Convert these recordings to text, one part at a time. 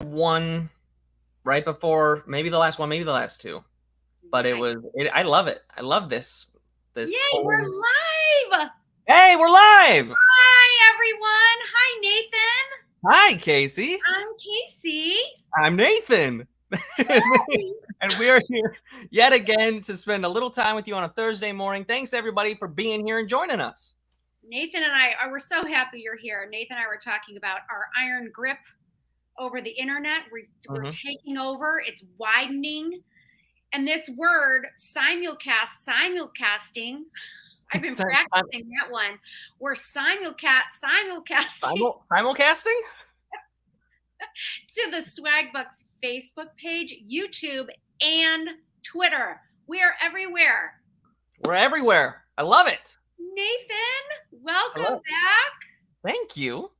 one right before, maybe the last one, maybe the last two. But I love it. I love this Yay, we're whole. live. Hey, we're live. Hi, everyone. Hi, Nathan. Hi, Casey. I'm Casey. I'm Nathan. And we are here yet again to spend a little time with you on a Thursday morning. Thanks, everybody, for being here and joining us. Nathan and I, we're so happy you're here. Nathan and I were talking about our iron grip over the internet. We're taking over. It's widening. And this word, simulcasting, I've been practicing that one. We're simulcasting to the Swagbucks Facebook page, YouTube, and Twitter. We are everywhere. We're everywhere. I love it. Nathan, welcome back. Thank you.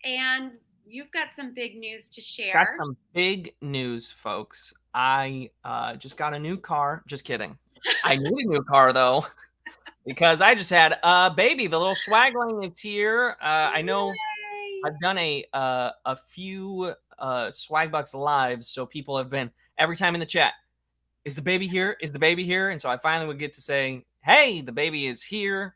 And you've got some big news to share. Got some big news, folks. I just got a new car. Just kidding. I need a new car, though, because I just had a baby. The little swagling is here. I know I've done a few Swagbucks lives, so people have been every time in the chat, is the baby here? Is the baby here? And so I finally would get to say, hey, the baby is here.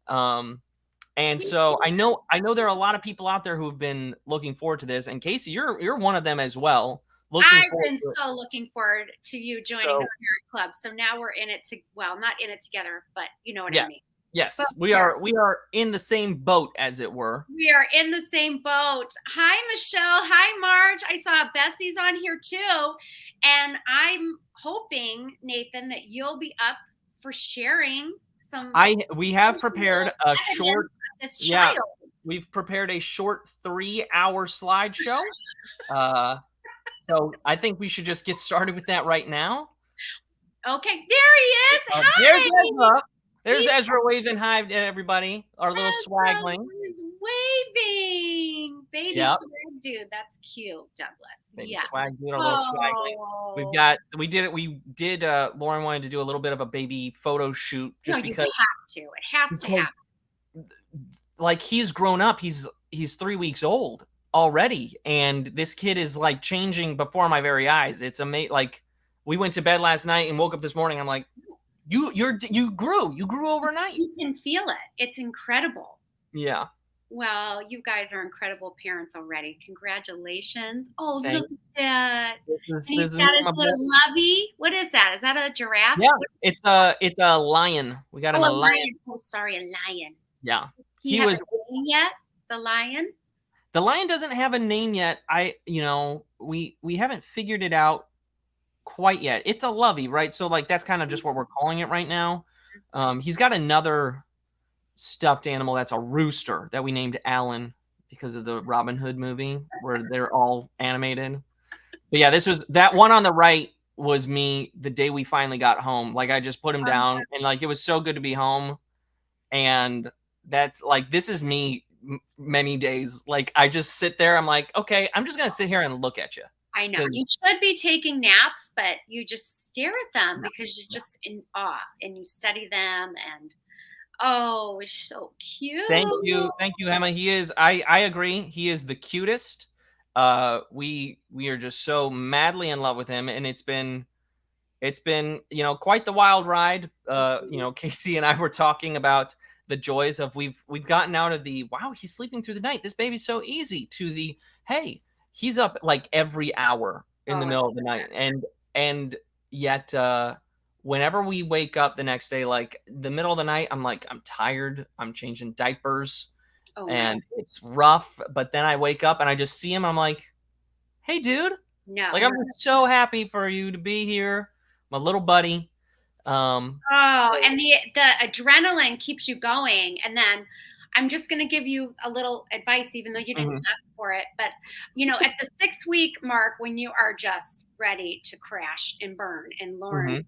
And so I know there are a lot of people out there who have been looking forward to this. And Casey, you're one of them as well. I've been so looking forward to you joining the parent club. So now we're in it not in it together, but you know what I mean. Yes, we are in the same boat, as it were. We are in the same boat. Hi, Michelle. Hi, Marge. I saw Bessie's on here too. And I'm hoping, Nathan, that you'll be up for sharing some. We have prepared a short. Yeah, we've prepared a short 3-hour slideshow. So I think we should just get started with that right now. Okay, there he is. Hi. There's Ezra waving hi to everybody. Our little swagling. He's waving. Baby swag dude. That's cute, Douglas. Baby swag dude, our little swagling. We did Lauren wanted to do a little bit of a baby photo shoot just because it has to happen. Like, he's grown up. He's 3 weeks old already, and this kid is like changing before my very eyes. It's amazing. Like, we went to bed last night and woke up this morning. I'm like, you grew overnight. You can feel it. It's incredible. Yeah. Well, you guys are incredible parents already. Congratulations. Oh, look at that. He's got his little lovey. What is that? Is that a giraffe? Yeah, it's a lion. We got him a lion. Oh, sorry, a lion. Yeah. He was a name yet? The lion? The lion doesn't have a name yet. We haven't figured it out quite yet. It's a lovey, right? So like that's kind of just what we're calling it right now. He's got another stuffed animal that's a rooster that we named Alan because of the Robin Hood movie where they're all animated. But yeah, that one on the right was me the day we finally got home. Like, I just put him down and like it was so good to be home. And that's like, this is me many days. Like, I just sit there. I'm like, okay, I'm just gonna sit here and look at you. I know you should be taking naps, but you just stare at them because you're just in awe and you study them. And oh, it's so cute. Thank you, Emma. He is. I agree. He is the cutest. We are just so madly in love with him, and it's been quite the wild ride. Casey and I were talking about the joys of we've gotten out of the wow, he's sleeping through the night, this baby's so easy, to the hey, he's up like every hour in the middle of the night. And yet whenever we wake up the next day, like the middle of the night, I'm like, I'm tired, I'm changing diapers, and it's rough. But then I wake up and I just see him. I'm like, hey, dude. No. Like, I'm just so happy for you to be here, my little buddy. And the adrenaline keeps you going. And then I'm just going to give you a little advice, even though you didn't ask for it. But, at the 6-week mark, when you are just ready to crash and burn, and Lauren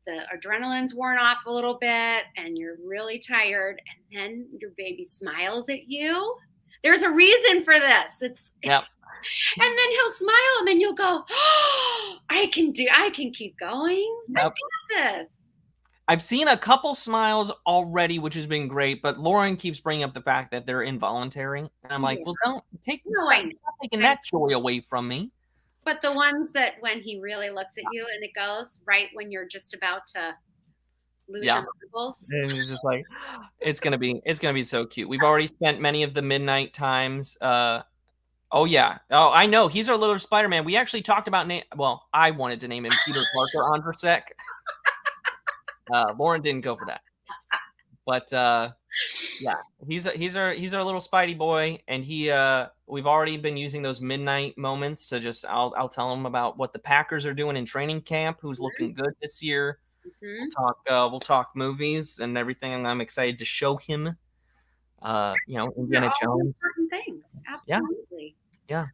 the adrenaline's worn off a little bit and you're really tired, and then your baby smiles at you. There's a reason for this. And then he'll smile, and then you'll go, oh, I can keep going. Yep. I got this. I've seen a couple smiles already, which has been great, but Lauren keeps bringing up the fact that they're involuntary. And I'm like, Yeah. well, don't No, I stop know. taking that joy away from me. But the ones that when he really looks at you and it goes right when you're just about to lose Yeah. your marbles. And you're just like, it's gonna be so cute. We've already spent many of the midnight times. Oh yeah. Oh, I know. He's our little Spider-Man. We actually talked about name. Well, I wanted to name him Peter Parker on for sec. Lauren didn't go for that. But yeah, he's our little Spidey boy, and we've already been using those midnight moments to just I'll tell him about what the Packers are doing in training camp, who's looking good this year. We'll talk movies and everything. I'm excited to show him. These are Indiana all Jones. important things. Absolutely. Yeah.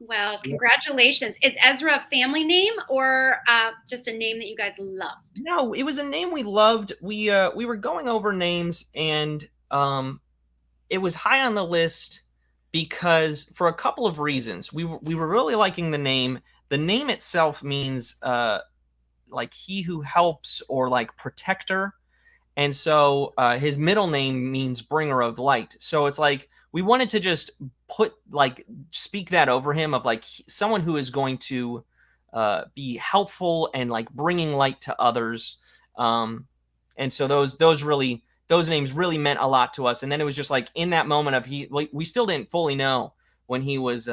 Well, So, congratulations. Is Ezra a family name or just a name that you guys loved? no, it was a name we loved. We were going over names, and it was high on the list because for a couple of reasons. We were really liking the name. The name itself means like he who helps or like protector. And so his middle name means bringer of light. So it's like we wanted to just speak that over him of like someone who is going to be helpful and like bringing light to others. And so those names really meant a lot to us. And then it was just like in that moment of we still didn't fully know when he was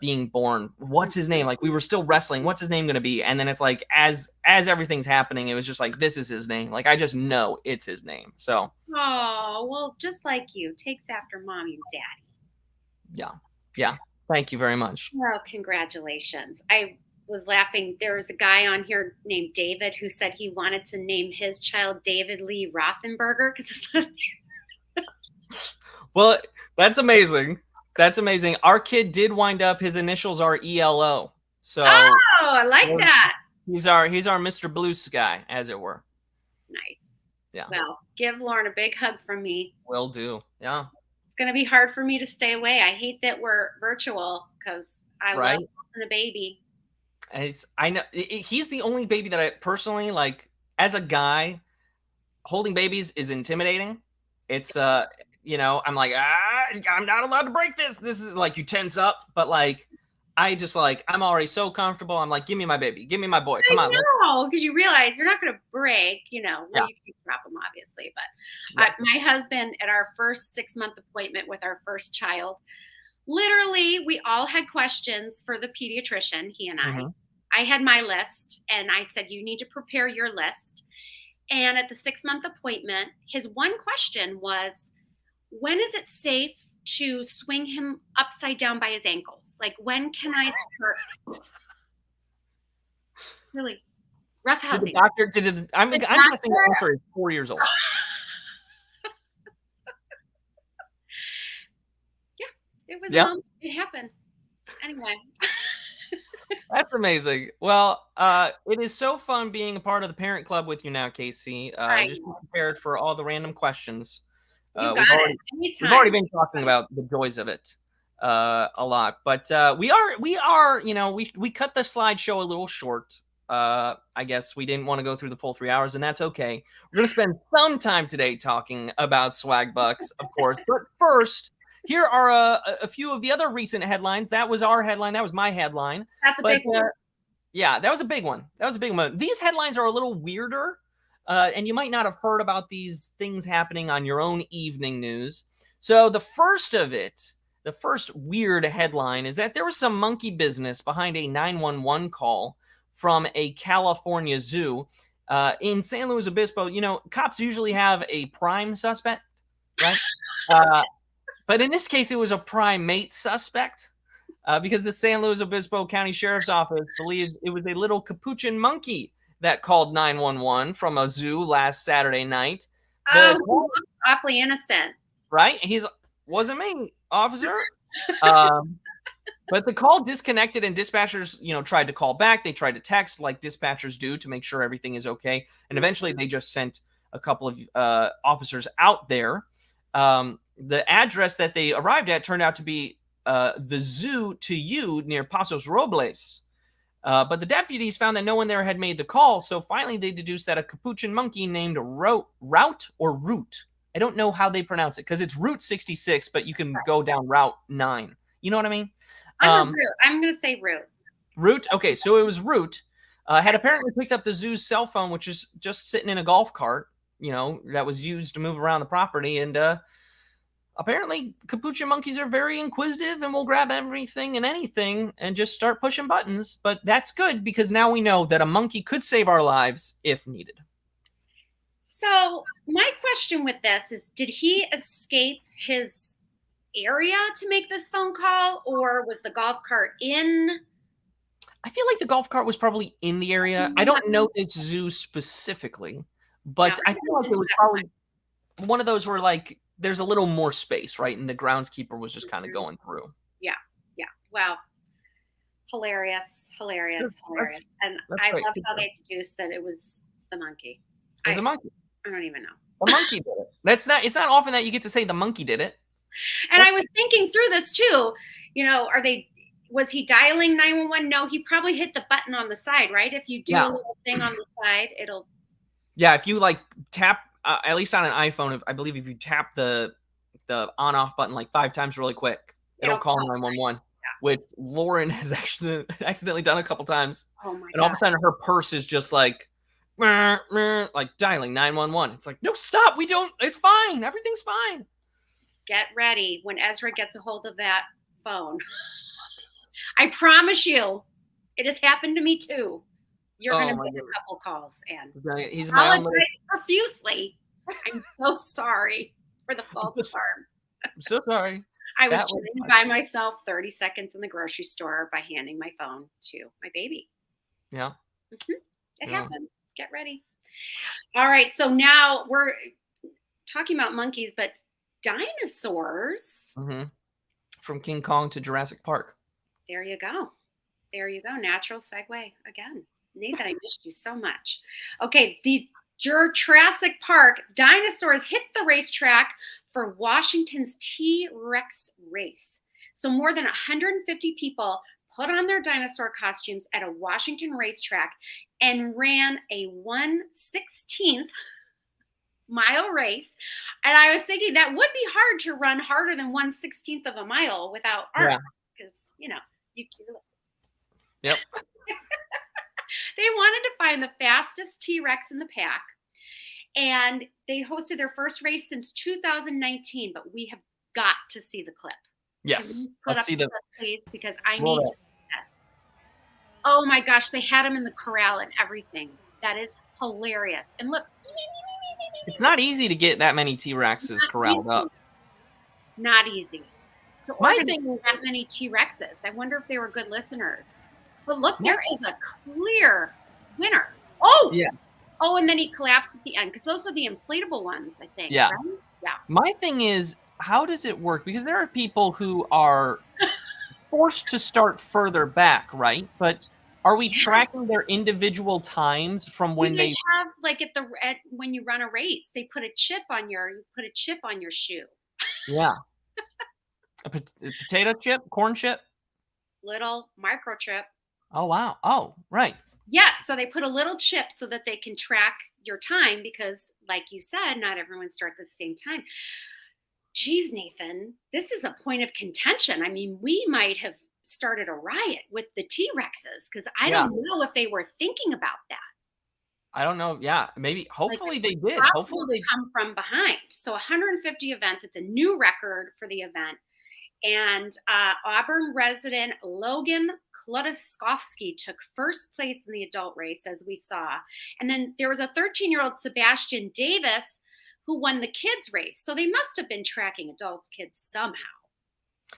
being born. What's his name? Like we were still wrestling. What's his name going to be? And then it's like as everything's happening, it was just like this is his name. Like I just know it's his name. So oh well, just like you, takes after mommy and daddy. Yeah. Thank you very much. Well, congratulations. I was laughing. There was a guy on here named David who said he wanted to name his child David Lee Rothenberger because well, that's amazing. That's amazing. Our kid did wind up. His initials are ELO. So I like that. He's our Mr. Blue Sky, as it were. Nice. Yeah. Well, give Lauren a big hug from me. Will do. Yeah. It's going to be hard for me to stay away. I hate that we're virtual because I love holding a baby. And I know he's the only baby that I personally like. As a guy, holding babies is intimidating. It's I'm like, I'm not allowed to break this. This is like you tense up, but like I just like I'm already so comfortable. I'm like, give me my baby, give me my boy. Come on. No, because you realize you're not going to break, you drop them obviously. But my husband at our first 6-month appointment with our first child, literally we all had questions for the pediatrician, he and I. I had my list and I said, you need to prepare your list. And at the 6-month appointment, his one question was, when is it safe to swing him upside down by his ankles? Like, when can I start? Really rough housing. Did the doctor, I'm guessing the answer is 4 years old. Yeah, it was, it happened. Anyway. That's amazing. Well, it is so fun being a part of the parent club with you now, Casey. Just be prepared for all the random questions. You got it. We've already been talking about the joys of it a lot, but we are, we cut the slideshow a little short. I guess we didn't want to go through the full 3 hours, and that's okay. We're going to spend some time today talking about Swagbucks, of course. But first, here are a few of the other recent headlines. That was our headline. That was my headline. That's a big one. Yeah, that was a big one. That was a big one. These headlines are a little weirder, and you might not have heard about these things happening on your own evening news. So the first weird headline is that there was some monkey business behind a 911 call from a California zoo in San Luis Obispo. Cops usually have a prime suspect, right? But in this case, it was a primate suspect because the San Luis Obispo County Sheriff's Office believed it was a little capuchin monkey that called 911 from a zoo last Saturday night. He looks awfully innocent. Right? Wasn't me, officer. But the call disconnected and dispatchers, tried to call back. They tried to text like dispatchers do to make sure everything is okay. And eventually they just sent a couple of officers out there. The address that they arrived at turned out to be the Zoo to You near Pasos Robles. But the deputies found that no one there had made the call, so finally they deduced that a capuchin monkey named Route or Route. I don't know how they pronounce it because it's Route 66, but you can go down Route 9. You know what I mean? I'm going to say Route. Route. Okay, so it was Route. Had apparently picked up the zoo's cell phone, which is just sitting in a golf cart, that was used to move around the property. And apparently capuchin monkeys are very inquisitive and will grab everything and anything and just start pushing buttons. But that's good because now we know that a monkey could save our lives if needed. So my question with this is, did he escape his area to make this phone call, or was the golf cart in? I feel like the golf cart was probably in the area. I don't know this zoo specifically, but I feel like it was probably one of those where like there's a little more space, right? And the groundskeeper was just kind of going through. Yeah. Yeah. Wow. Hilarious. And I love how they deduced that it was the monkey. It was a monkey. I don't even know. The monkey did it. It's not often that you get to say the monkey did it. And I was thinking through this too, was he dialing 911? No, he probably hit the button on the side, right? If you do a little thing on the side, it'll. Yeah, if you like tap, at least on an iPhone, I believe if you tap the on-off button like 5 times really quick, it'll call 911. Yeah. Which Lauren has actually accidentally done a couple times. Oh my God. And all of a sudden her purse is just like dialing 911. It's like, no, stop. It's fine. Everything's fine. Get ready when Ezra gets a hold of that phone. I promise you, it has happened to me too. You're going to get a couple calls, and he's my own little... profusely. I'm so sorry for the false alarm. I'm so sorry. I was sitting by myself 30 seconds in the grocery store by handing my phone to my baby. Yeah. It happens. Get ready. All right. So now we're talking about monkeys, but dinosaurs. From King Kong to Jurassic Park. There you go. Natural segue again. Nathan, I missed you so much. Okay, these Jurassic Park dinosaurs hit the racetrack for Washington's T-Rex race. So more than 150 people put on their dinosaur costumes at a Washington racetrack and ran a 1/16 mile race. And I was thinking that would be hard to run harder than 1/16 of a mile without arms, because you Yep. They wanted to find the fastest T-Rex in the pack, and they hosted their first race since 2019. But we have got to see the clip. Yes, let's see the clip, please, because I need to see this. Oh my gosh, they had him in the corral and everything. That is hilarious. And look, it's not easy to get that many T-Rexes corralled up. Not easy. My thing is that many T-Rexes. I wonder if they were good listeners. But look, there is a clear winner. Oh, yes. Oh, and then he collapsed at the end because those are the inflatable ones, I think. Yeah. Right? Yeah. My thing is, how does it work? Because there are people who are forced to start further back, right? But are we tracking their individual times from when they have like when you run a race, they put a chip on your shoe. Yeah. A potato chip, corn chip, little microchip. Oh wow! Oh right. Yes, so they put a little chip so that they can track your time because, like you said, not everyone starts at the same time. Geez, Nathan, this is a point of contention. I mean, we might have started a riot with the T-Rexes because I don't know if they were thinking about that. I don't know. Yeah, maybe. Hopefully they did. Hopefully they come from behind. So 150 events. It's a new record for the event. And Auburn resident Logan Klodowski took first place in the adult race, as we saw. And then there was a 13-year-old Sebastian Davis who won the kids race. So they must have been tracking adults, kids somehow.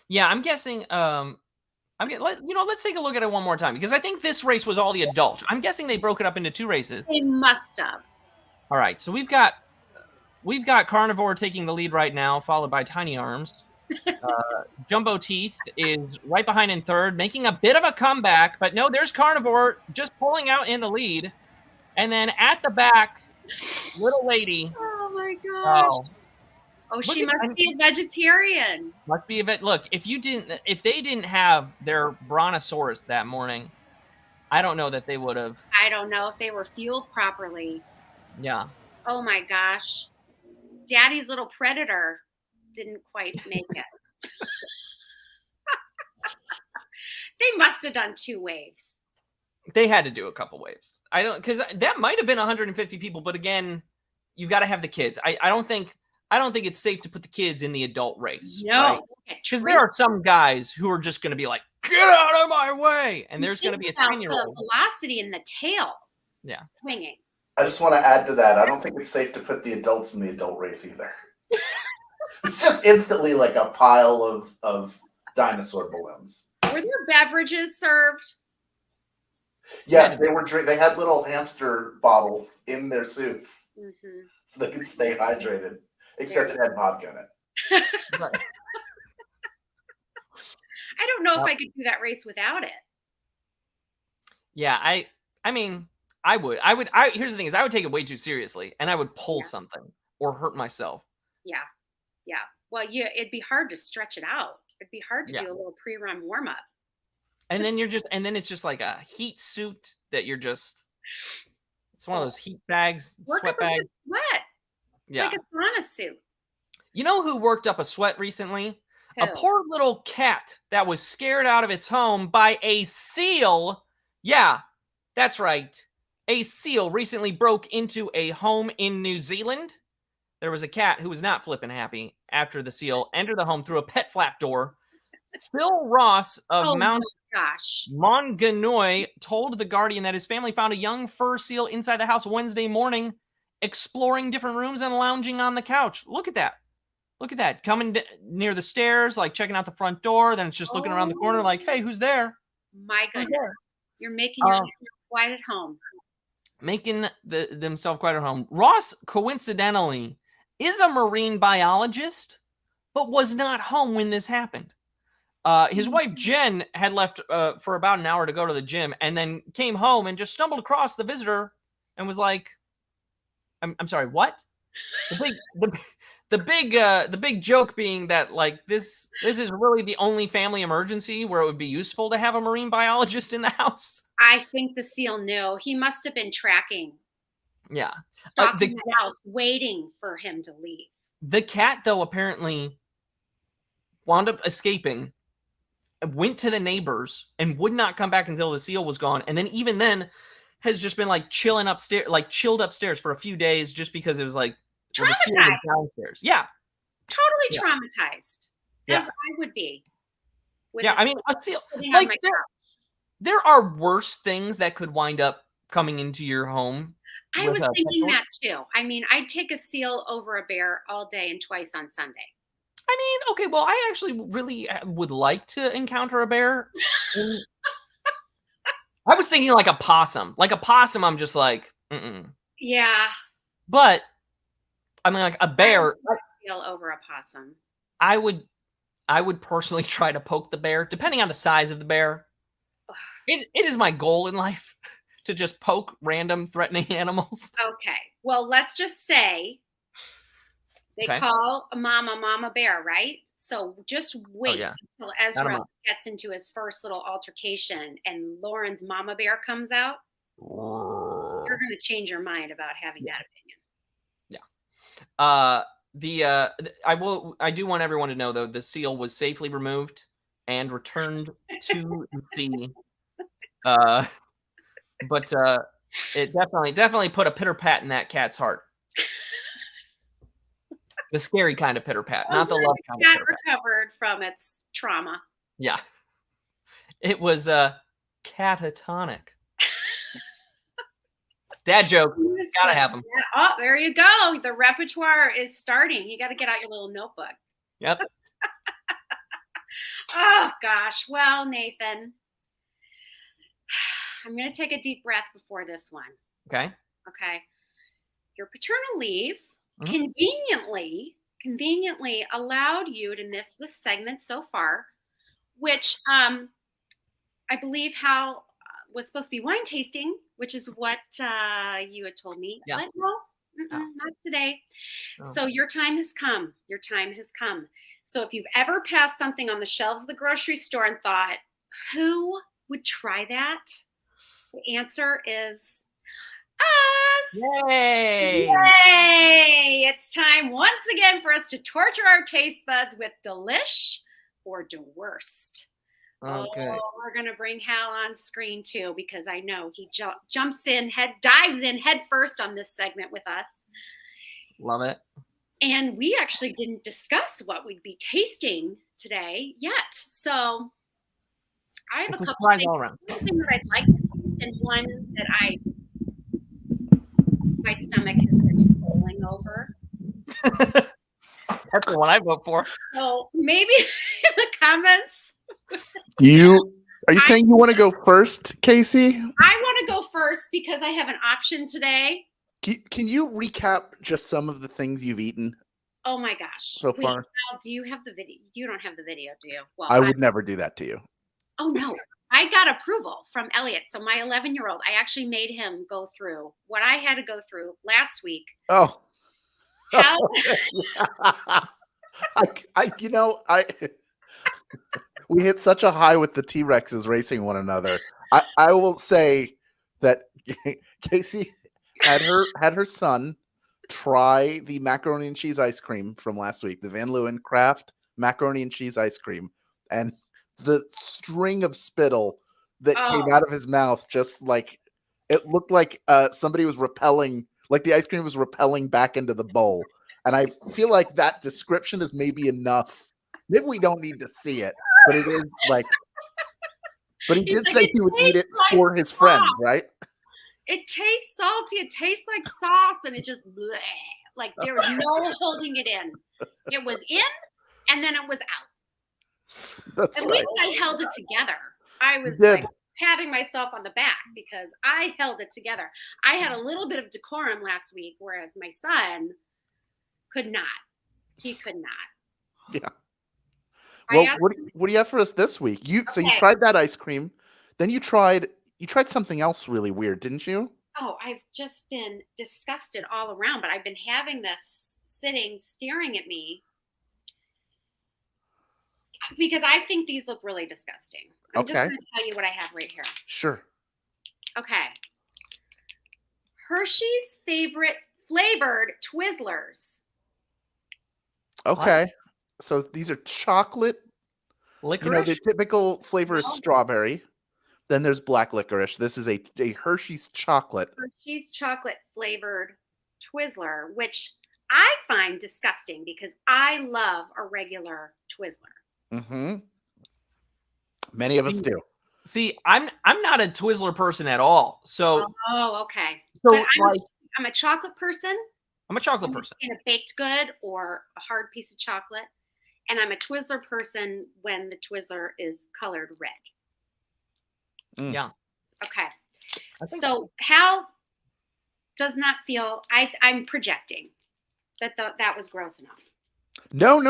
Yeah, I'm guessing. Let's take a look at it one more time because I think this race was all the adults. I'm guessing they broke it up into 2 races. They must have. All right, so we've got Carnivore taking the lead right now, followed by Tiny Arms. Jumbo Teeth is right behind in 3rd, making a bit of a comeback, but no, there's Carnivore just pulling out in the lead. And then at the back, Little Lady. Oh my gosh. Oh, she must be a vegetarian. Must be a vet. Look, if they didn't have their brontosaurus that morning, I don't know that they would have. I don't know if they were fueled properly. Yeah. Oh my gosh. Daddy's little predator didn't quite make it. They must have done 2 waves. They had to do a couple waves. I don't, because that might have been 150 people, but again, you've got to have the kids. I don't think it's safe to put the kids in the adult race, right? No. Because there are some guys who are just going to be like, get out of my way, and there's going to be a about 10-year-old. the velocity in the tail. Yeah. Swinging. I just want to add to that. I don't think it's safe to put the adults in the adult race either. It's just instantly like a pile of dinosaur balloons. Were there beverages served? Yes, they had little hamster bottles in their suits, so they could stay hydrated. Except it had vodka in it. Right. I don't know if I could do that race without it. Yeah, I mean, I would. Here's the thing: is I would take it way too seriously, and I would pull something or hurt myself. Yeah. Well, it'd be hard to stretch it out. It'd be hard to do a little pre-run warm up. And then it's just like a heat suit that you're just. It's one of those heat bags, sweat bags. Sweat. Yeah. Like a sauna suit. You know who worked up a sweat recently? Who? A poor little cat that was scared out of its home by a seal. Yeah, that's right. A seal recently broke into a home in New Zealand. There was a cat who was not flipping happy after the seal entered the home through a pet flap door. Phil Ross of Mount Maunganui told The Guardian that his family found a young fur seal inside the house Wednesday morning, exploring different rooms and lounging on the couch. Look at that. Look at that. Coming near the stairs, like checking out the front door. Then it's just looking around the corner like, hey, who's there? My goodness. You're making yourself quite at home. Making themselves quite at home. Ross, coincidentally, is a marine biologist, but was not home when this happened. His wife, Jen, had left for about an hour to go to the gym and then came home and just stumbled across the visitor and was like, I'm sorry, what? The big joke being that like this is really the only family emergency where it would be useful to have a marine biologist in the house. I think the seal knew. He must have been tracking. Yeah. Stalking the house, waiting for him to leave. The cat, though, apparently wound up escaping, went to the neighbors, and would not come back until the seal was gone. And then even then has just been like chilled upstairs for a few days just because it was like, well, the seal was downstairs. Yeah. Totally traumatized. As I would be. Yeah, I mean, a seal. Like, there are worse things that could wind up coming into your home. I was thinking that too. I mean, I'd take a seal over a bear all day and twice on Sunday. I mean, okay, well, I actually really would like to encounter a bear. I was thinking like a possum. Like a possum, I'm just like, Yeah. But I mean, like a bear. Seal over a possum. I would personally try to poke the bear, depending on the size of the bear. It is my goal in life to just poke random threatening animals. Okay. Well, let's just say they call a mama bear, right? So just wait until Ezra gets into his first little altercation and Lauren's mama bear comes out. You're going to change your mind about having that opinion. I do want everyone to know, though, the seal was safely removed and returned to the sea. But it definitely put a pitter pat in that cat's heart. The scary kind of pitter pat, not the love kind of pitter pat. Recovered from its trauma. Yeah, it was catatonic. Dad joke, gotta have them. Oh, there you go. The repertoire is starting. You got to get out your little notebook. Yep. Oh gosh. Well, Nathan, I'm going to take a deep breath before this one. Okay. Your paternal leave conveniently allowed you to miss this segment so far, which I believe was supposed to be wine tasting, which is what you had told me. Yeah. But no, not today. Oh. So your time has come. So if you've ever passed something on the shelves of the grocery store and thought, who would try that? The answer is us. Yay! Yay! It's time once again for us to torture our taste buds with Delish or Worst. Okay. Oh, we're gonna bring Hal on screen too because I know he dives in head first on this segment with us. Love it. And we actually didn't discuss what we'd be tasting today yet. So I have It's a couple surprise things, all around. one thing that I'd like to taste and one that my stomach has been rolling over. That's the one I vote for. So maybe in the comments. Are you saying you want to go first, Casey? I want to go first because I have an option today. Can you recap just some of the things you've eaten? Oh my gosh. So far? Al, do you have the video? You don't have the video, do you? Well, I would never do that to you. Oh no. I got approval from Elliot. So my 11-year-old, I actually made him go through what I had to go through last week. Oh. How we hit such a high with the T-Rexes racing one another. I will say that Casey had her son try the macaroni and cheese ice cream from last week, the Van Leeuwen Kraft macaroni and cheese ice cream, and the string of spittle that came out of his mouth, just like it looked like somebody was repelling, like the ice cream was repelling back into the bowl. And I feel like that description is maybe enough. Maybe we don't need to see it, but it is like. But he did say he would eat it for his friends, right? It tastes salty. It tastes like sauce, and it just bleh. Like there was no holding it in. It was in, and then it was out. That's At right. least I held it together. I was like patting myself on the back because I held it together. I had a little bit of decorum last week, whereas my son could not. He could not. Yeah. Well, what do you have for us this week? So you tried that ice cream, then you tried something else really weird, didn't you? Oh, I've just been disgusted all around, but I've been having this staring at me because I think these look really disgusting. I'm just going to tell you what I have right here. Sure. Okay. Hershey's flavored Twizzlers. Okay. What? So these are chocolate. Licorice? The typical flavor is strawberry. Then there's black licorice. This is a Hershey's chocolate. Hershey's chocolate flavored Twizzler, which I find disgusting because I love a regular Twizzler. Mm-hmm. Many of us do. See, I'm not a Twizzler person at all. So okay. So I'm a chocolate person. I'm a chocolate person. In a baked good or a hard piece of chocolate. And I'm a Twizzler person when the Twizzler is colored red. Mm. Yeah. Okay. So Hal does not feel, I'm projecting that was gross enough. No.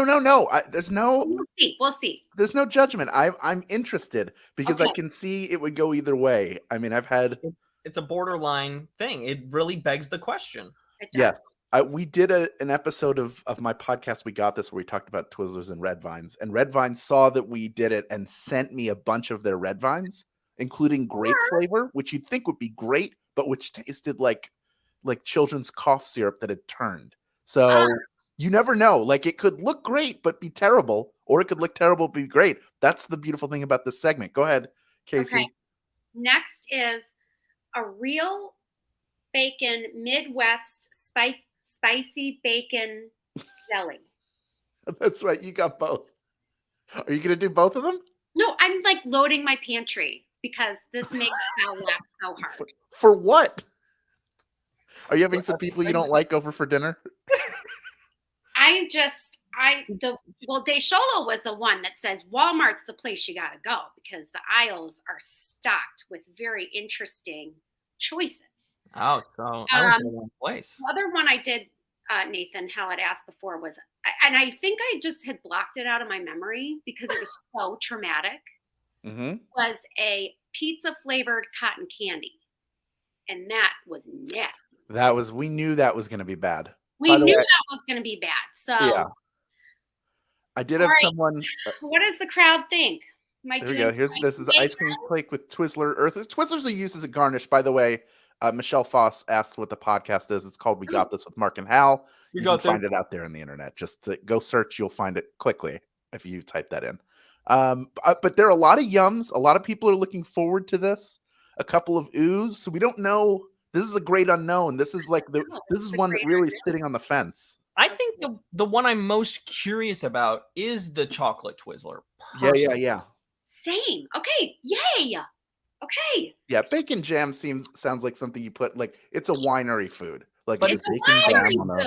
There's no. We'll see. There's no judgment. I'm interested because I can see it would go either way. I mean, It's a borderline thing. It really begs the question. Yes. We did an episode of my podcast, We Got This, where we talked about Twizzlers and Red Vines. And Red Vines saw that we did it and sent me a bunch of their Red Vines, including grape flavor, which you'd think would be great, but which tasted like children's cough syrup that had turned. So you never know. Like, it could look great, but be terrible, or it could look terrible, but be great. That's the beautiful thing about this segment. Go ahead, Casey. Okay. Next is a real bacon Midwest spicy bacon jelly. That's right. You got both. Are you going to do both of them? No, I'm like loading my pantry because this makes Hal laugh so hard. For what? Are you having some people you don't like over for dinner? Desholo was the one that says Walmart's the place you got to go because the aisles are stocked with very interesting choices. Oh, so I went to the wrong place. The other one I did, Nathan, Hal had asked before was, and I think I just had blocked it out of my memory because it was so traumatic, was a pizza flavored cotton candy. And that was nasty. We knew that was going to be bad. We knew that was going to be bad. So yeah. I did have someone. What does the crowd think? There we go. This is ice cream cake with Twizzler Earth. Twizzlers are used as a garnish. By the way, Michelle Foss asked what the podcast is. It's called We Got This with Mark and Hal. You can find it out there on the internet. Just go search. You'll find it quickly if you type that in. But there are a lot of yums. A lot of people are looking forward to this. A couple of oohs. So we don't know. This is a great unknown. This is like this is one that really is sitting on the fence. I think the one I'm most curious about is the chocolate Twizzler. Yeah. Same. Okay. Yay. Okay. Yeah, bacon jam sounds like something you put it's a winery food. But it's bacon jam on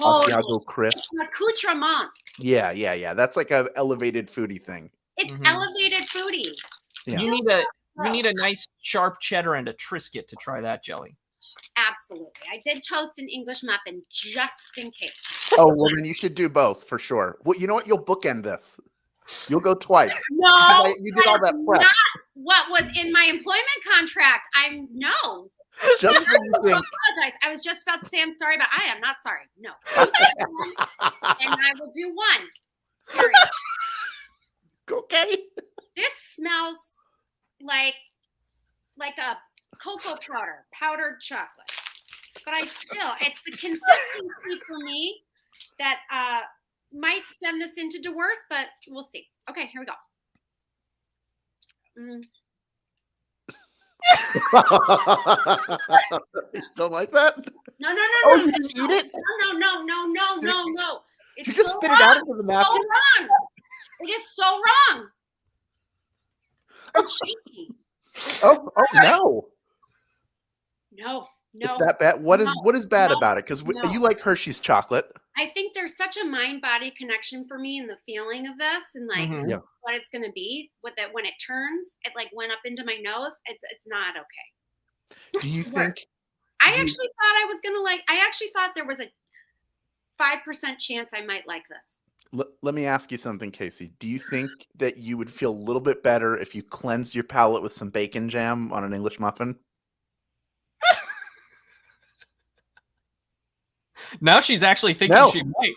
Asiago crisp. It's an accoutrement. Yeah. That's like an elevated foodie thing. It's elevated foodie. Yeah. You need a nice sharp cheddar and a Triscuit to try that jelly. Absolutely. I did toast an English muffin just in case. Oh, well, then you should do both for sure. Well, you know what? You'll bookend this. You'll go twice. No, you did all that prep. Not what was in my employment contract. No. Just when you think. I was just about to say I'm sorry, but I am not sorry. No. And I will do one. Period. Okay. This smells like a cocoa powdered chocolate. But it's the consistency for me that might send this into divorce, but we'll see. Okay, here we go. You don't like that? No. Oh, you didn't eat it? No. You just spit it out into the napkin? So wrong. It is so wrong. I'm shaky. Oh no. No. It's that bad. What is bad about it? Because you like Hershey's chocolate. I think there's such a mind-body connection for me in the feeling of this and what it's going to be. With that, when it turns, it went up into my nose. It's not okay. Do you think? I actually thought there was a 5% chance I might like this. Let me ask you something, Casey. Do you think that you would feel a little bit better if you cleansed your palate with some bacon jam on an English muffin? Now she's actually thinking she might.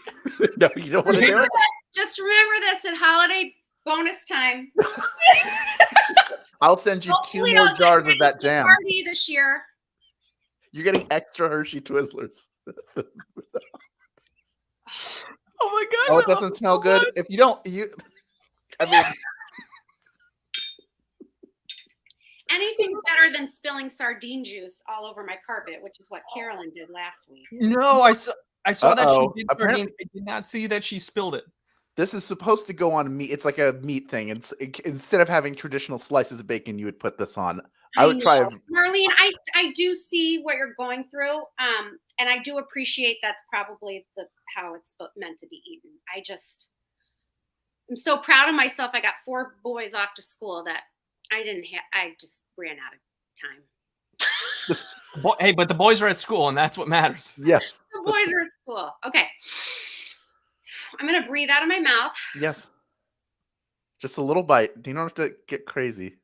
No, you don't want to do it? Just remember this at holiday bonus time. I'll send you Hopefully 2 more jars of that jam. Party this year. You're getting extra Hershey Twizzlers. Oh my gosh. Oh, it doesn't smell good. If you don't, I mean. Anything's better than spilling sardine juice all over my carpet, which is what Carolyn did last week. No, I saw that she did sardines. I did not see that she spilled it. This is supposed to go on meat. It's like a meat thing. Instead of having traditional slices of bacon, you would put this on. I would try. Marlene, I do see what you're going through, and I do appreciate that's probably how it's meant to be eaten. I'm so proud of myself. I got 4 boys off to school that I just ran out of time. Hey, but the boys are at school, and that's what matters. Yes. The boys are at school. Okay. I'm going to breathe out of my mouth. Yes. Just a little bite. You don't have to get crazy.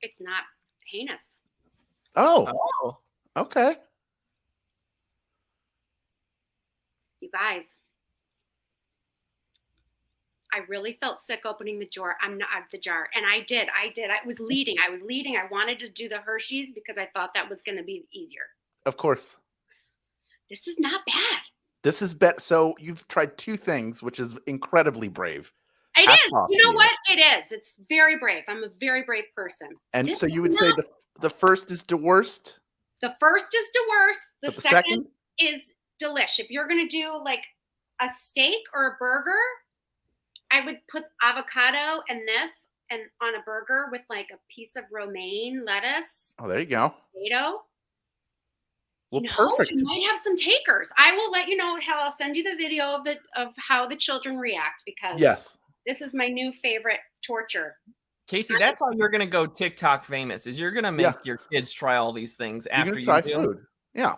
It's not heinous. Oh. Okay. You guys. I really felt sick opening the jar. The jar, and I did. I was leading. I wanted to do the Hershey's because I thought that was going to be easier. Of course. This is not bad. This is so you've tried 2 things, which is incredibly brave. It is. You know what? It is. It's very brave. I'm a very brave person. And so you would say the first is the worst? The first is the worst. The second is delish. If you're going to do like a steak or a burger, I would put avocado and on a burger with like a piece of romaine lettuce. Oh, there you go. Tomato. Well, perfect. You might have some takers. I will let you know how I'll send you the video of how the children react because this is my new favorite torture. Casey, that's how you're gonna go TikTok famous. Is you're gonna make your kids try all these things after you try do. Food. Yeah.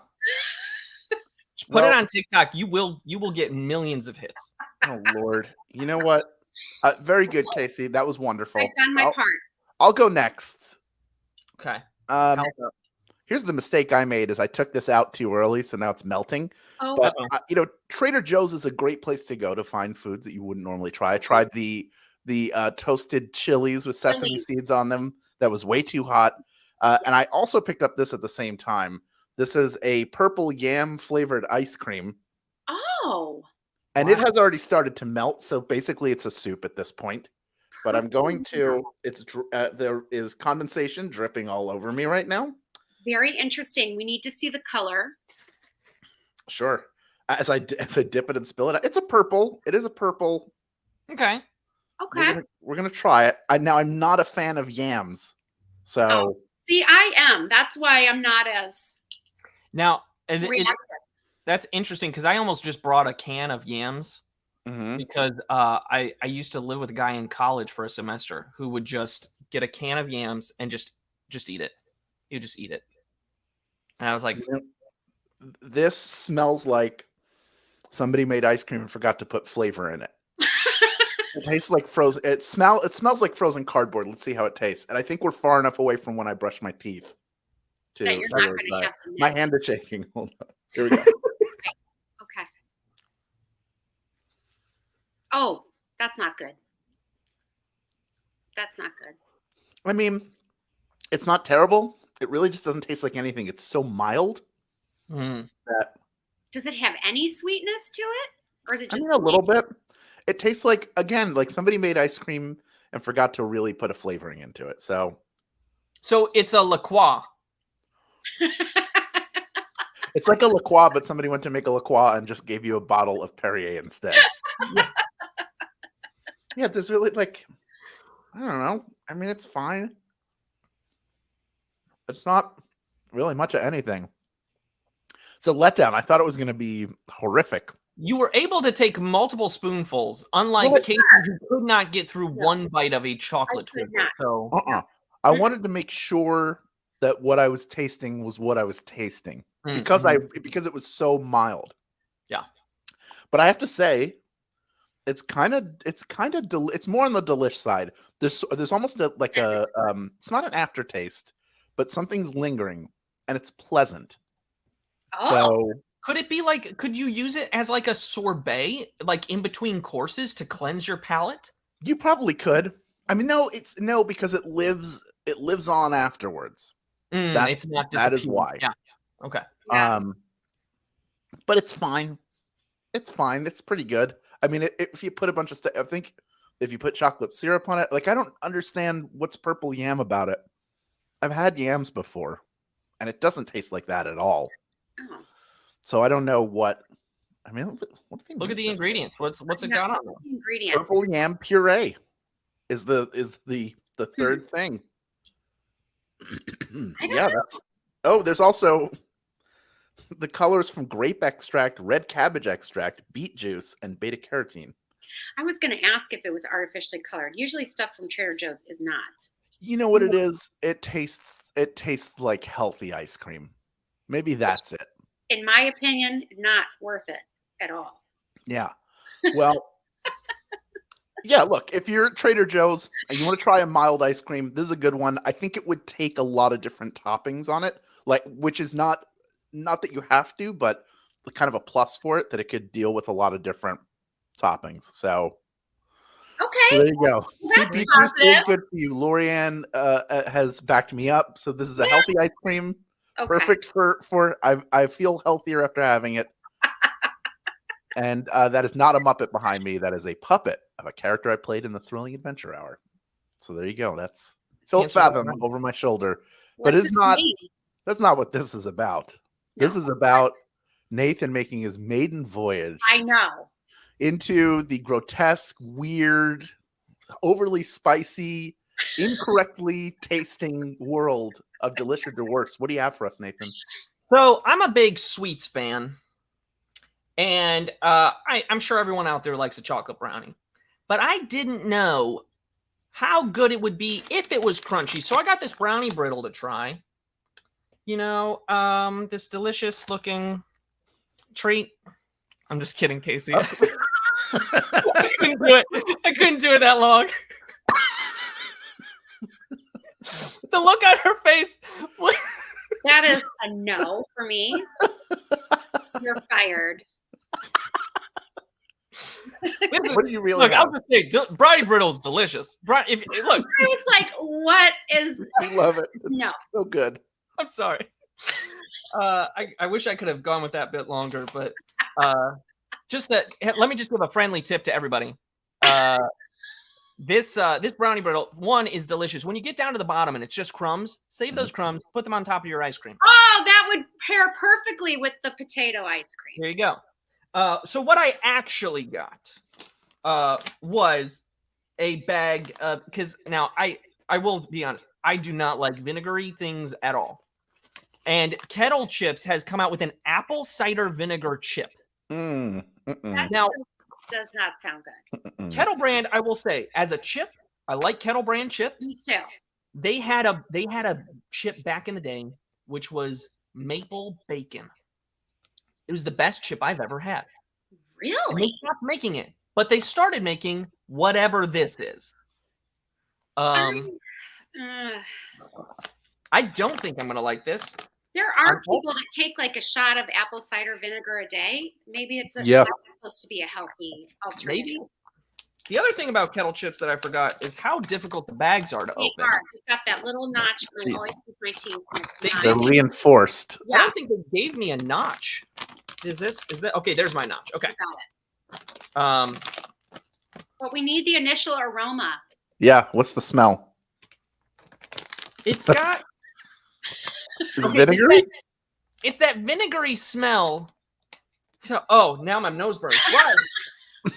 Just put it on TikTok. You will get millions of hits. Oh Lord. You know what? Very good, Casey. That was wonderful. I've done my part. I'll go next. Okay. Here's the mistake I made: is I took this out too early, so now it's melting. Oh, But Trader Joe's is a great place to go to find foods that you wouldn't normally try. I tried the toasted chilies with sesame seeds on them. That was way too hot. And I also picked up this at the same time. This is a purple yam flavored ice cream. Oh. And it has already started to melt, so basically it's a soup at this point. But I'm going to. There is condensation dripping all over me right now. Very interesting. We need to see the color. Sure. As I dip it and spill it, it's a purple. It is a purple. Okay. We're gonna try it. Now I'm not a fan of yams, so see, I am. That's why I'm not as now. That's interesting because I almost just brought a can of yams because I used to live with a guy in college for a semester who would just get a can of yams and just eat it. He would just eat it. And I was like, this smells like somebody made ice cream and forgot to put flavor in it. It tastes like frozen. It smells like frozen cardboard. Let's see how it tastes. And I think we're far enough away from when I brush my teeth. That you're not going to have to. My hand is shaking. Hold on. Here we go. Okay. Oh, that's not good. That's not good. I mean, it's not terrible. It really just doesn't taste like anything. It's so mild. That does it have any sweetness to it, or is it just a little bit? It tastes like, again, like somebody made ice cream and forgot to really put a flavoring into it. So it's a La Croix. It's like a La Croix, but somebody went to make a La Croix and just gave you a bottle of Perrier instead. Yeah, there's really I don't know. I mean, it's fine. It's not really much of anything. It's a letdown. I thought it was going to be horrific. You were able to take multiple spoonfuls, unlike Casey, who could not get through one bite of a chocolate Twizzler. So, I wanted to make sure that what I was tasting was what I was tasting because it was so mild. Yeah, but I have to say, it's more on the Delish side. There's almost it's not an aftertaste, but something's lingering and it's pleasant. Oh. So could it be could you use it as like a sorbet, like in between courses to cleanse your palate? You probably could. I mean, no, because it lives on afterwards. It's not that is why. Yeah. Okay. But it's fine. It's fine. It's pretty good. I mean, if you put a bunch of stuff, I think if you put chocolate syrup on it, I don't understand what's purple yam about it. I've had yams before, and it doesn't taste like that at all. Oh. So I don't know what. I mean, look at the ingredients. What's it got on them? Ingredients. Purple yam puree is the third thing. Yeah. There's also the colors from grape extract, red cabbage extract, beet juice, and beta carotene. I was going to ask if it was artificially colored. Usually, stuff from Trader Joe's is not. You know what it is? It tastes like healthy ice cream. Maybe that's it. In my opinion, not worth it at all. Yeah. Well, yeah, look, if you're at Trader Joe's and you want to try a mild ice cream, this is a good one. I think it would take a lot of different toppings on it, which is not that you have to, but kind of a plus for it, that it could deal with a lot of different toppings. So okay, so there you go. Well, CP juice is good for you. Lorianne has backed me up. So this is a healthy ice cream. Okay. Perfect for I feel healthier after having it. And that is not a Muppet behind me. That is a puppet of a character I played in the Thrilling Adventure Hour. So there you go. That's Philip Fathom over my shoulder. But it's not. That's not what this is about. No. This is about Nathan making his maiden voyage. I know. Into the grotesque, weird, overly spicy, incorrectly tasting world of Delish or the Worst. What do you have for us, Nathan? So I'm a big sweets fan. And I'm sure everyone out there likes a chocolate brownie. But I didn't know how good it would be if it was crunchy. So I got this brownie brittle to try. You know, this delicious looking treat. I'm just kidding, Casey. I couldn't do it. I couldn't do it that long. The look on her face That is a no for me. You're fired. What do you really Look, have? I'll just say, Brownie Brittle is delicious. Look, I was like, what is? I love it. It's No. so good. I'm sorry. I wish I could have gone with that bit longer, but let me just give a friendly tip to everybody. This brownie brittle one is delicious. When you get down to the bottom and it's just crumbs, save those crumbs, put them on top of your ice cream. Oh, that would pair perfectly with the potato ice cream. There you go. So what I actually got was a bag because now I will be honest, I do not like vinegary things at all. And Kettle Chips has come out with an apple cider vinegar chip. Mm. Now does not sound good. Kettle brand, I will say, as a chip, I like Kettle brand chips. Me too. They had a chip back in the day, which was maple bacon. It was the best chip I've ever had. Really? And they stopped making it, but they started making whatever this is. I don't think I'm gonna like this. There are people that take like a shot of apple cider vinegar a day. Maybe it's supposed to be a healthy alternative. Maybe. The other thing about Kettle Chips that I forgot is how difficult the bags are to open. It's got that little notch. And I always use my teeth. They're reinforced. Yeah. I don't think they gave me a notch. Is that okay? There's my notch. Okay. Got it. But we need the initial aroma. Yeah. What's the smell? It's got. Is it vinegary? It's that vinegary smell. Oh, now my nose burns. Why?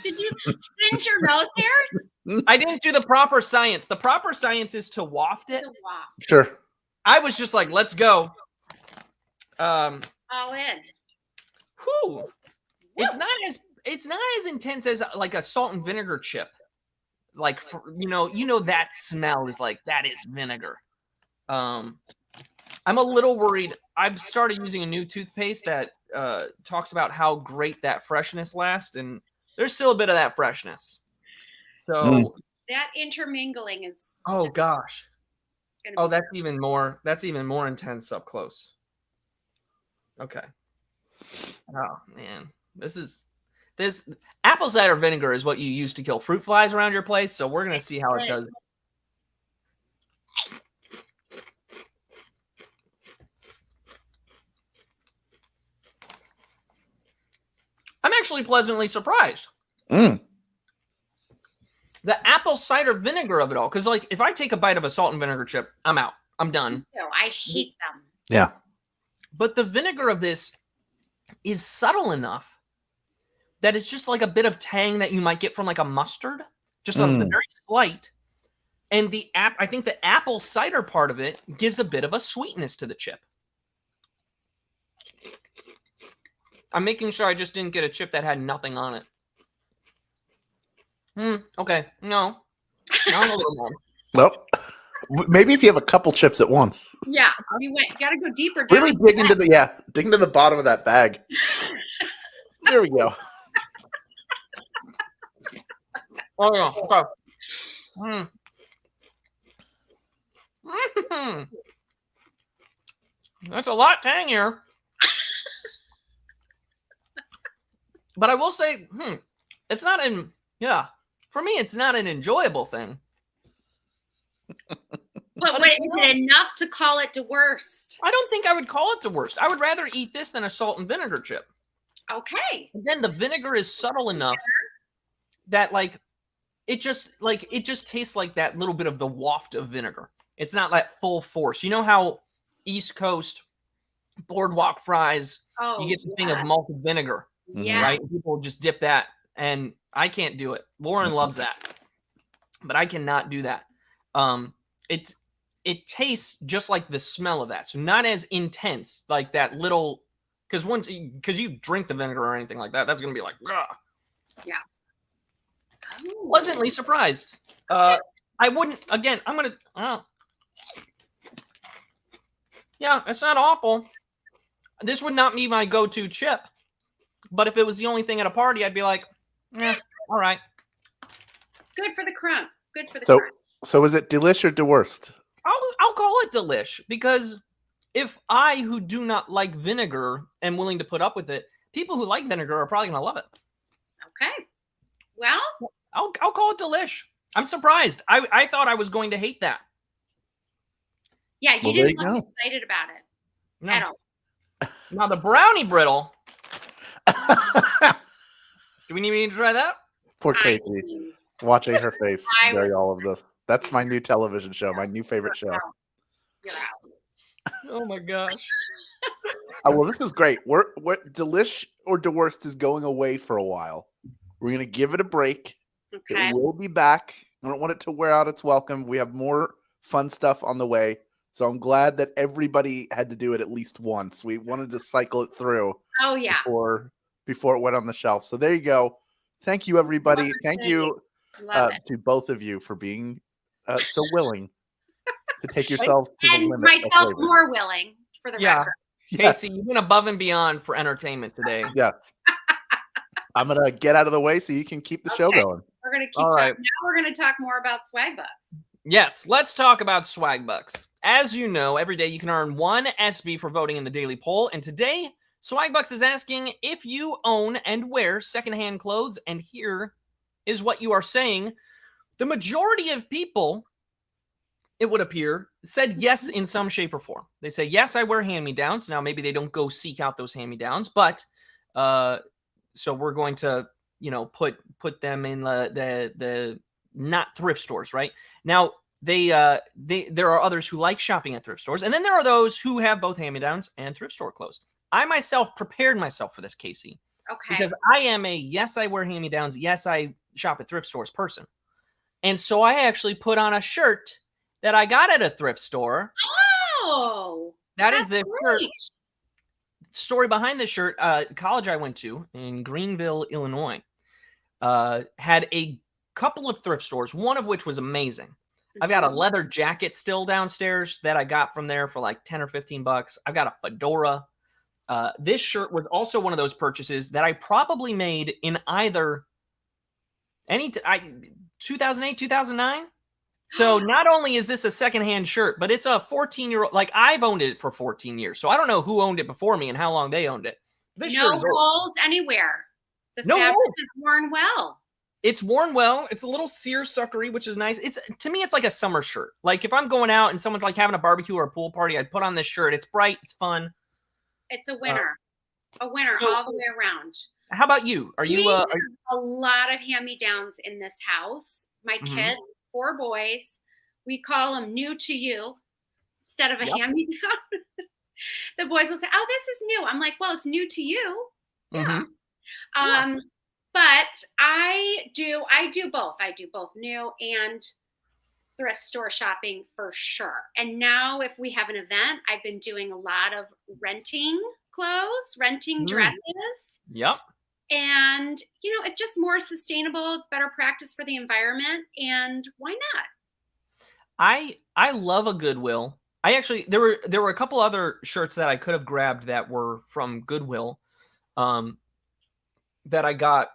Did you singe your nose hairs? I didn't do the proper science. The proper science is to waft it. Sure. I was just like, let's go. All in. Whew. It's not as intense as like a salt and vinegar chip. Like you know that smell is like that is vinegar. I'm a little worried. I've started using a new toothpaste that talks about how great that freshness lasts, and there's still a bit of that freshness. So that intermingling is. Oh gosh. Oh, that's even more intense up close. Okay. Oh man, this apple cider vinegar is what you use to kill fruit flies around your place. So we're gonna see how it does. I'm actually pleasantly surprised. The apple cider vinegar of it all. Because, like, if I take a bite of a salt and vinegar chip, I'm out. I'm done. So I hate them. Yeah. But the vinegar of this is subtle enough that it's just like a bit of tang that you might get from, like, a mustard. Just a very slight. And I think the apple cider part of it gives a bit of a sweetness to the chip. I'm making sure I just didn't get a chip that had nothing on it. Okay. No. Now I'm a little more. Well, maybe if you have a couple chips at once. Yeah. You got to go deeper. Really dig into the bottom of that bag. There we go. Oh, yeah. Okay. That's a lot tangier. But I will say, it's not for me, it's not an enjoyable thing. But is it enough to call it the worst? I don't think I would call it the worst. I would rather eat this than a salt and vinegar chip. Okay. And then the vinegar is subtle enough that it just tastes like that little bit of the waft of vinegar. It's not that full force. You know how East Coast boardwalk fries, you get the thing of malted vinegar. Yeah. Right? People just dip that, and I can't do it. Lauren loves that, but I cannot do that. It tastes just like the smell of that, so not as intense, like that little. Because you drink the vinegar or anything like that, that's gonna be like, ugh. Yeah. Pleasantly surprised. I wouldn't. Again, I'm gonna. Yeah, it's not awful. This would not be my go-to chip. But if it was the only thing at a party, I'd be like, all right. Good for the crumb. Good for the crunch. So is it Delish or the worst? I'll call it Delish because if I, who do not like vinegar, am willing to put up with it, people who like vinegar are probably going to love it. Okay. Well, I'll call it delish. I'm surprised. I thought I was going to hate that. Yeah, you didn't look excited about it at all. Now the brownie brittle. Do we need to try that? Poor Casey, watching her face during all of this. That's my new television show, my new favorite show. You're out. Oh my gosh. Well, this is great. We're Delish or Divorced is going away for a while. We're gonna give it a break. Okay. It will be back. I don't want it to wear out its welcome. We have more fun stuff on the way. So I'm glad that everybody had to do it at least once. We wanted to cycle it through. Oh yeah. Before it went on the shelf. So there you go. Thank you, everybody. Thank you to both of you for being so willing to take yourselves to the limit. And myself more willing, for the record. Casey, you went above and beyond for entertainment today. Yes. I'm going to get out of the way so you can keep the show going. We're going to keep talking. Now we're going to talk more about Swagbucks. Yes, let's talk about Swagbucks. As you know, every day you can earn 1 SB for voting in the daily poll. And today, Swagbucks is asking if you own and wear secondhand clothes. And here is what you are saying. The majority of people, it would appear, said yes in some shape or form. They say, yes, I wear hand-me-downs. Now, maybe they don't go seek out those hand-me-downs, but so we're going to, put them in the not thrift stores, right? Now, there are others who like shopping at thrift stores, and then there are those who have both hand-me-downs and thrift store clothes. I myself prepared myself for this, Casey. Okay. Because I am a yes, I wear hand-me-downs, yes, I shop at thrift stores person. And so I actually put on a shirt that I got at a thrift store. Oh, that is the shirt. Story behind this shirt. College I went to in Greenville, Illinois, had a couple of thrift stores, one of which was amazing. Mm-hmm. I've got a leather jacket still downstairs that I got from there for like 10 or 15 bucks. I've got a fedora. This shirt was also one of those purchases that I probably made in either 2008, 2009. So not only is this a secondhand shirt, but it's a 14-year-old. Like, I've owned it for 14 years. So I don't know who owned it before me and how long they owned it. This no holes anywhere. The fabric is worn well. It's worn well. It's a little seersuckery, which is nice. To me, it's like a summer shirt. Like, if I'm going out and someone's like having a barbecue or a pool party, I'd put on this shirt. It's bright. It's fun. It's a winner. All the way around. How about you? We have a lot of hand-me-downs in this house. My kids, 4 boys, we call them new to you instead of a hand-me-down. The boys will say, oh, this is new. I'm like, well, it's new to you. Mm-hmm. Yeah. But I do both. I do both new and thrift store shopping for sure. And now if we have an event, I've been doing a lot of renting clothes, renting dresses. Yep. And, it's just more sustainable. It's better practice for the environment. And why not? I love a Goodwill. I actually, there were a couple other shirts that I could have grabbed that were from Goodwill that I got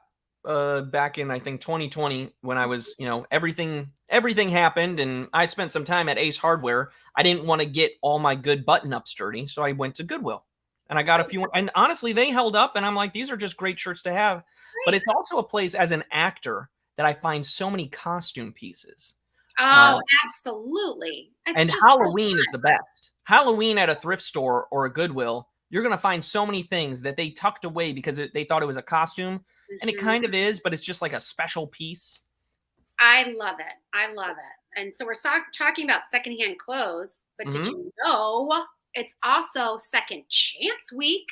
back in, I think, 2020 when I was, everything happened and I spent some time at Ace Hardware. I didn't want to get all my good button-ups dirty, so I went to Goodwill. And I got a few, and honestly, they held up, and I'm like, these are just great shirts to have. Right. But it's also a place as an actor that I find so many costume pieces. Oh, absolutely. And Halloween is the best. Halloween at a thrift store or a Goodwill, you're going to find so many things that they tucked away because they thought it was a costume. Mm-hmm. And it kind of is, but it's just like a special piece. I love it. And so we're talking about secondhand clothes, but did you know it's also Second Chance Week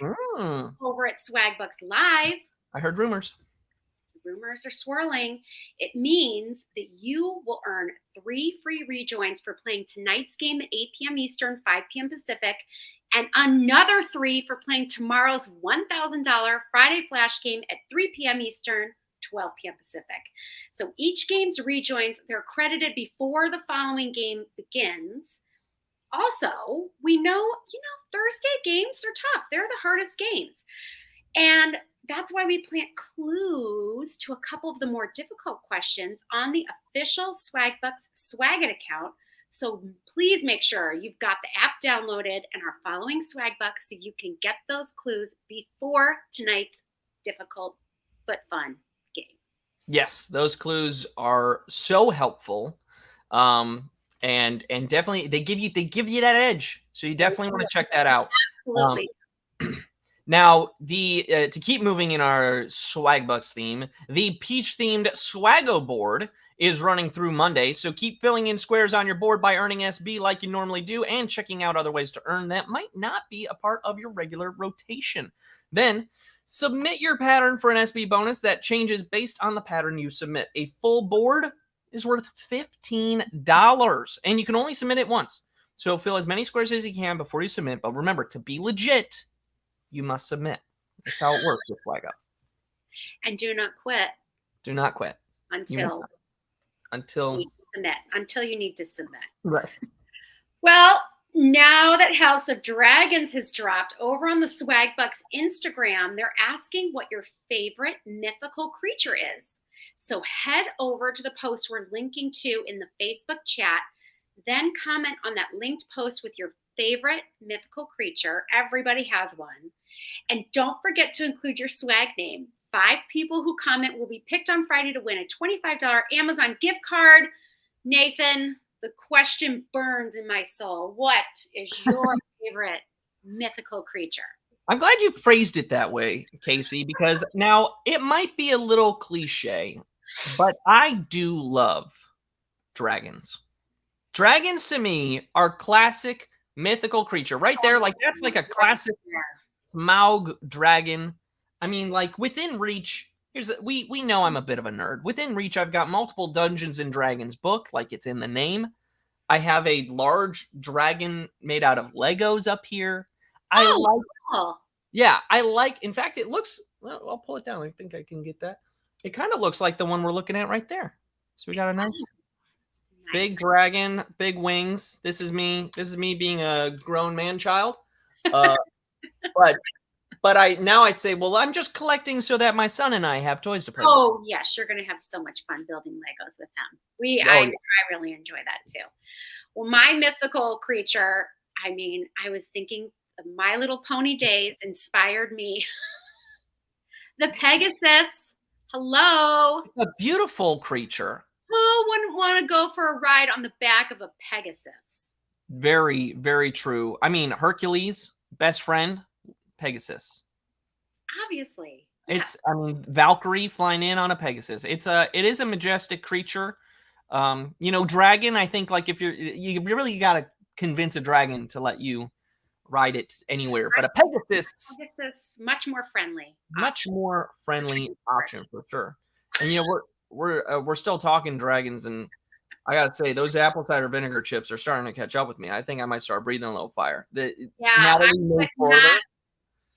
over at Swagbucks Live? I heard rumors. Rumors are swirling. It means that you will earn 3 free rejoins for playing tonight's game at 8 p.m. Eastern, 5 p.m. Pacific, and another 3 for playing tomorrow's $1,000 Friday Flash game at 3 p.m. Eastern, 12 p.m. Pacific. So each game's rejoins, they're credited before the following game begins. Also, we know, Thursday games are tough. They're the hardest games. And that's why we plant clues to a couple of the more difficult questions on the official Swagbucks Swagit account So please make sure you've got the app downloaded and are following Swagbucks so you can get those clues before tonight's difficult but fun game. Yes, those clues are so helpful. And definitely they give you that edge. So you definitely want to check that out. Absolutely. Now, to keep moving in our Swagbucks theme, the peach-themed Swaggo board is running through Monday, so keep filling in squares on your board by earning SB like you normally do and checking out other ways to earn that might not be a part of your regular rotation. Then, submit your pattern for an SB bonus that changes based on the pattern you submit. A full board is worth $15, and you can only submit it once. So fill as many squares as you can before you submit, but remember, to be legit, you must submit. That's how it works with Swaggo. And do not quit. Do not quit. Until you need to submit. Right. Well, now that House of Dragons has dropped over on the Swagbucks Instagram, they're asking what your favorite mythical creature is. So head over to the post we're linking to in the Facebook chat, then comment on that linked post with your favorite mythical creature. Everybody has one. And don't forget to include your swag name. 5 people who comment will be picked on Friday to win a $25 Amazon gift card. Nathan, the question burns in my soul. What is your favorite mythical creature? I'm glad you phrased it that way, Casey, because now it might be a little cliche, but I do love dragons. Dragons to me are classic mythical creature right there. Like that's like a classic Smaug dragon. I mean, like within reach, we know I'm a bit of a nerd. Within reach, I've got multiple Dungeons and Dragons book, like it's in the name. I have a large dragon made out of Legos up here. In fact, it looks, well, I'll pull it down. I think I can get that. It kind of looks like the one we're looking at right there. So we got a nice big dragon, big wings. This is me being a grown man child. But I say, well, I'm just collecting so that my son and I have toys to play with. Oh, yes. You're going to have so much fun building Legos with him. I really enjoy that too. Well, my mythical creature, I mean, I was thinking of My Little Pony days inspired me. The Pegasus. Hello. It's a beautiful creature. Who wouldn't want to go for a ride on the back of a Pegasus? Very, very true. I mean, Hercules, best friend. Pegasus. Obviously. Valkyrie flying in on a Pegasus. It is a majestic creature. Dragon, I think like if you really got to convince a dragon to let you ride it anywhere, but a Pegasus much more friendly. Much more friendly option for sure. And we're still talking dragons, and I gotta say those apple cider vinegar chips are starting to catch up with me. I think I might start breathing a little fire.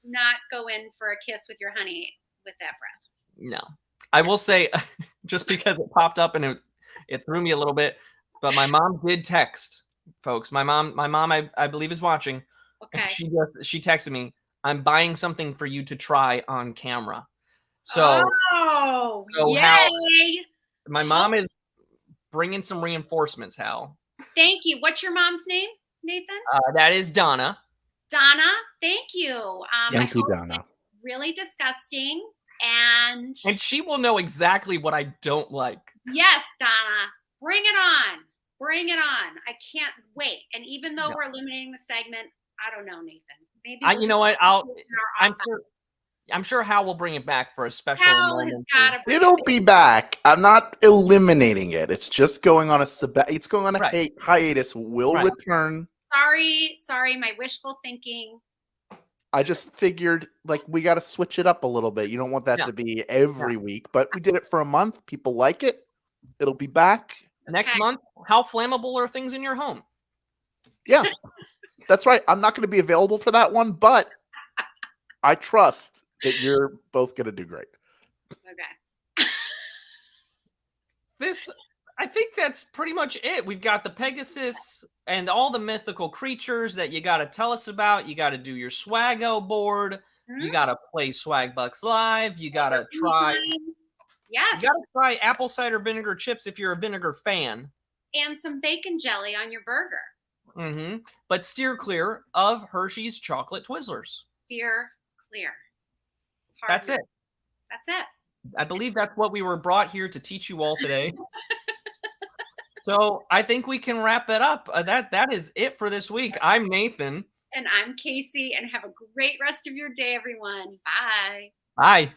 Not go in for a kiss with your honey with that breath. No, I will say, just because it popped up and it threw me a little bit, but my mom did text, folks. My mom, I believe is watching. Okay. She texted me, "I'm buying something for you to try on camera." So, yay! My mom is bringing some reinforcements. Hal, thank you. What's your mom's name, Nathan? That is Donna. Donna, thank you. Thank you, Donna. Really disgusting, and she will know exactly what I don't like. Yes, Donna, bring it on. Bring it on. I can't wait. And even though we're eliminating the segment, I don't know, Nathan. Maybe you know what? I'm sure Hal will bring it back for a special moment. It'll be back. I'm not eliminating it. It's just going on a hiatus. Will return. Sorry, my wishful thinking. I just figured we got to switch it up a little bit. You don't want that to be every week, but we did it for a month. People like it. It'll be back next month. How flammable are things in your home? Yeah, that's right. I'm not going to be available for that one, but I trust that you're both going to do great. Okay. I think that's pretty much it. We've got the Pegasus and all the mythical creatures that you got to tell us about. You got to do your Swaggo board. Mm-hmm. You got to play Swagbucks Live. You got to try. Yes. You got to try apple cider vinegar chips if you're a vinegar fan. and some bacon jelly on your burger. But steer clear of Hershey's chocolate Twizzlers. Steer clear. That's it. That's it. I believe that's what we were brought here to teach you all today. So I think we can wrap it up. That is it for this week. I'm Nathan. And I'm Casey, and have a great rest of your day, everyone. Bye. Bye.